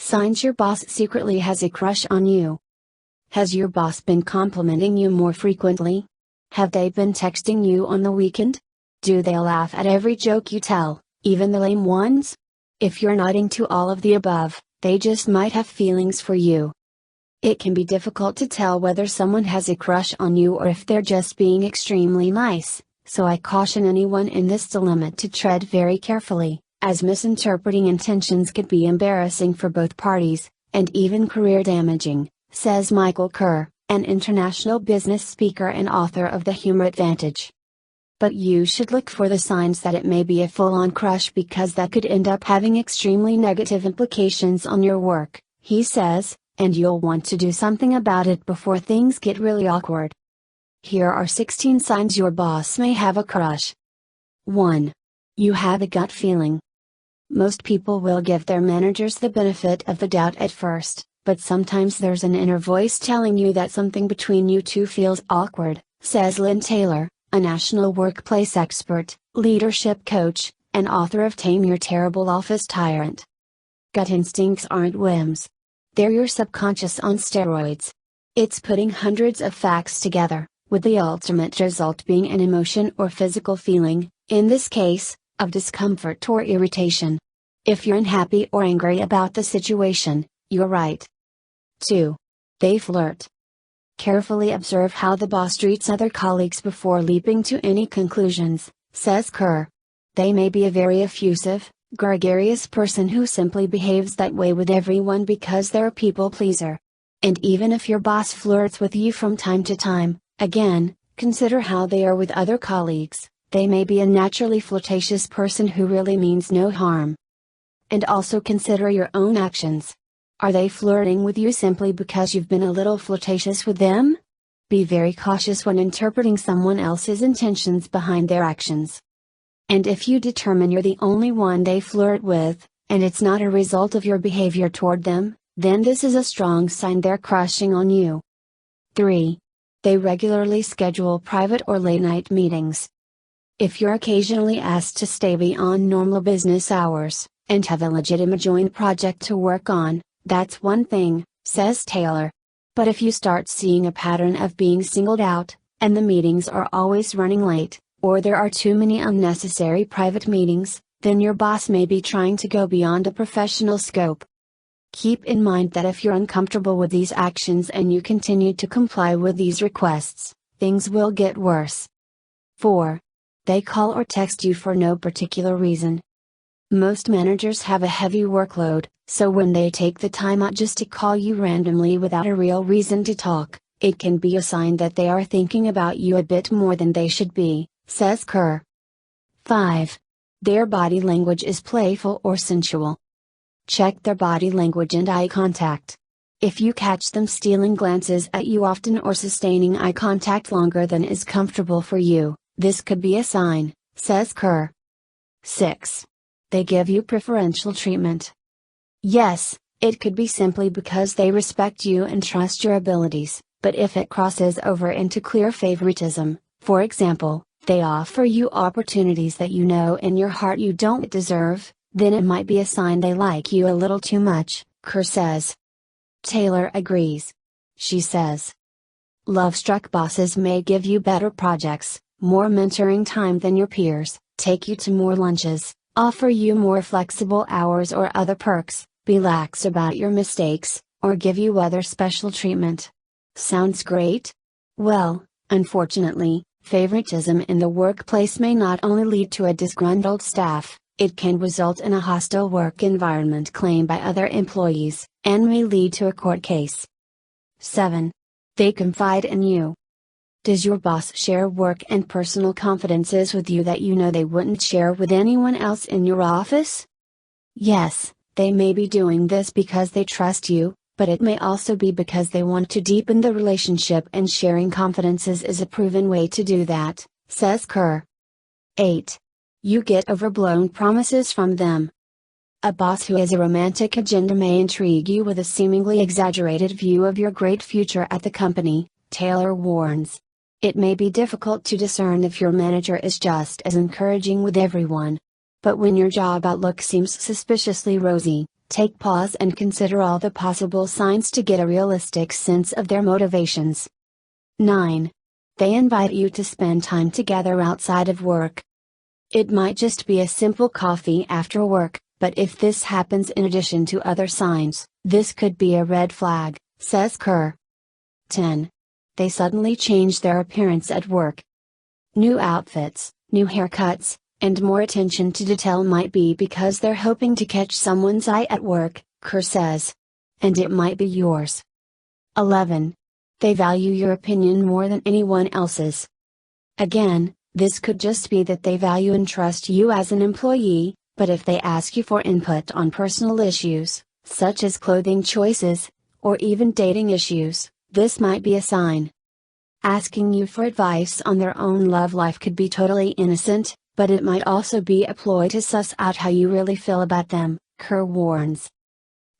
Signs your boss secretly has a crush on you. Has your boss been complimenting you more frequently? Have they been texting you on the weekend? Do they laugh at every joke you tell, even the lame ones? If you're nodding to all of the above, they just might have feelings for you. It can be difficult to tell whether someone has a crush on you or if they're just being extremely nice, so I caution anyone in this dilemma to tread very carefully, as misinterpreting intentions could be embarrassing for both parties, and even career damaging, says Michael Kerr, an international business speaker and author of The Humor Advantage. But you should look for the signs that it may be a full-on crush, because that could end up having extremely negative implications on your work, he says, and you'll want to do something about it before things get really awkward. Here are 16 signs your boss may have a crush. 1. You have a gut feeling. Most people will give their managers the benefit of the doubt at first, but sometimes there's an inner voice telling you that something between you two feels awkward, says Lynn Taylor, a national workplace expert, leadership coach, and author of Tame Your Terrible Office Tyrant. Gut instincts aren't whims. They're your subconscious on steroids. It's putting hundreds of facts together, with the ultimate result being an emotion or physical feeling, in this case, of discomfort or irritation. If you're unhappy or angry about the situation, you're right. 2. They flirt. Carefully observe how the boss treats other colleagues before leaping to any conclusions, says Kerr. They may be a very effusive, gregarious person who simply behaves that way with everyone because they're a people pleaser. And even if your boss flirts with you from time to time, again, consider how they are with other colleagues. They may be a naturally flirtatious person who really means no harm. And also consider your own actions. Are they flirting with you simply because you've been a little flirtatious with them? Be very cautious when interpreting someone else's intentions behind their actions. And if you determine you're the only one they flirt with, and it's not a result of your behavior toward them, then this is a strong sign they're crushing on you. 3. They regularly schedule private or late-night meetings. If you're occasionally asked to stay beyond normal business hours, and have a legitimate joint project to work on, that's one thing, says Taylor. But if you start seeing a pattern of being singled out, and the meetings are always running late, or there are too many unnecessary private meetings, then your boss may be trying to go beyond a professional scope. Keep in mind that if you're uncomfortable with these actions and you continue to comply with these requests, things will get worse. 4. They call or text you for no particular reason. Most managers have a heavy workload, so when they take the time out just to call you randomly without a real reason to talk, it can be a sign that they are thinking about you a bit more than they should be, says Kerr. 5. Their body language is playful or sensual. Check their body language and eye contact. If you catch them stealing glances at you often or sustaining eye contact longer than is comfortable for you, this could be a sign, says Kerr. 6. They give you preferential treatment. Yes, it could be simply because they respect you and trust your abilities, but if it crosses over into clear favoritism, for example, they offer you opportunities that you know in your heart you don't deserve, then it might be a sign they like you a little too much, Kerr says. Taylor agrees. She says, love-struck bosses may give you better projects, more mentoring time than your peers, take you to more lunches, offer you more flexible hours or other perks, be lax about your mistakes, or give you other special treatment. Sounds great? Well, unfortunately, favoritism in the workplace may not only lead to a disgruntled staff, it can result in a hostile work environment claimed by other employees, and may lead to a court case. 7. They confide in you. Does your boss share work and personal confidences with you that you know they wouldn't share with anyone else in your office? Yes, they may be doing this because they trust you, but it may also be because they want to deepen the relationship, and sharing confidences is a proven way to do that, says Kerr. 8. You get overblown promises from them. A boss who has a romantic agenda may intrigue you with a seemingly exaggerated view of your great future at the company, Taylor warns. It may be difficult to discern if your manager is just as encouraging with everyone. But when your job outlook seems suspiciously rosy, Take pause and consider all the possible signs to get a realistic sense of their motivations. 9. They invite you to spend time together outside of work. It might just be a simple coffee after work, but if this happens in addition to other signs, this could be a red flag, says Kerr. 10. They suddenly change their appearance at work. New outfits, new haircuts, and more attention to detail might be because they're hoping to catch someone's eye at work, Kerr says. And it might be yours. 11. They value your opinion more than anyone else's. Again, this could just be that they value and trust you as an employee, but if they ask you for input on personal issues, such as clothing choices, or even dating issues, this might be a sign. Asking you for advice on their own love life could be totally innocent, but it might also be a ploy to suss out how you really feel about them, Kerr warns.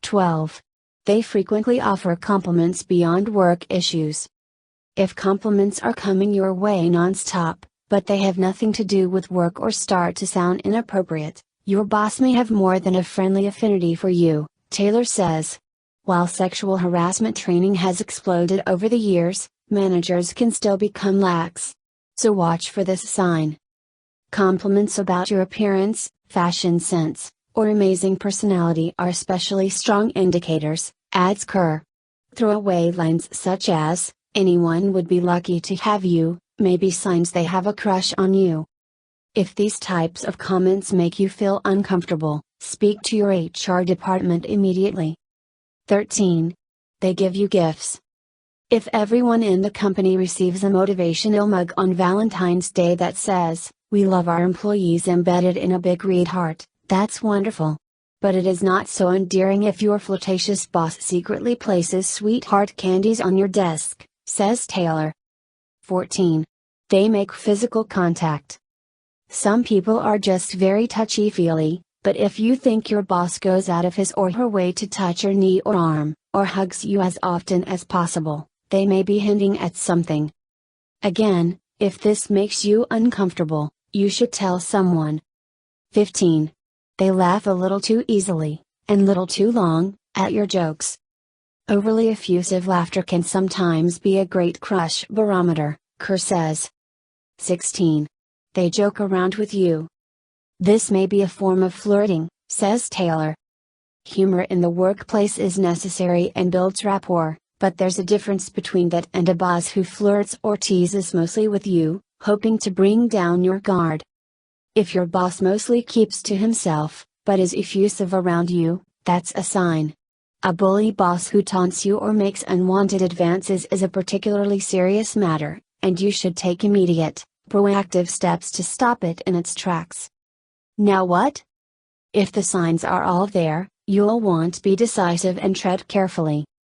12. They frequently offer compliments beyond work issues. If compliments are coming your way non-stop, but they have nothing to do with work or start to sound inappropriate, your boss may have more than a friendly affinity for you, Taylor says. While sexual harassment training has exploded over the years, managers can still become lax. So watch for this sign. Compliments about your appearance, fashion sense, or amazing personality are especially strong indicators, adds Kerr. Throwaway lines such as, anyone would be lucky to have you, may be signs they have a crush on you. If these types of comments make you feel uncomfortable, speak to your HR department immediately. 13. They give you gifts. If everyone in the company receives a motivational mug on Valentine's Day that says, "We love our employees" embedded in a big red heart, that's wonderful. But it is not so endearing if your flirtatious boss secretly places sweetheart candies on your desk, says Taylor. 14. They make physical contact. Some people are just very touchy-feely, but if you think your boss goes out of his or her way to touch your knee or arm, or hugs you as often as possible, they may be hinting at something. Again, if this makes you uncomfortable, you should tell someone. 15. They laugh a little too easily, and little too long, at your jokes. Overly effusive laughter can sometimes be a great crush barometer, Kerr says. 16. They joke around with you. This may be a form of flirting, says Taylor. Humor in the workplace is necessary and builds rapport, but there's a difference between that and a boss who flirts or teases mostly with you, hoping to bring down your guard. If your boss mostly keeps to himself, but is effusive around you, that's a sign. A bully boss who taunts you or makes unwanted advances is a particularly serious matter, and you should take immediate, proactive steps to stop it in its tracks. Now what? If the signs are all there, you'll want to be decisive and tread carefully.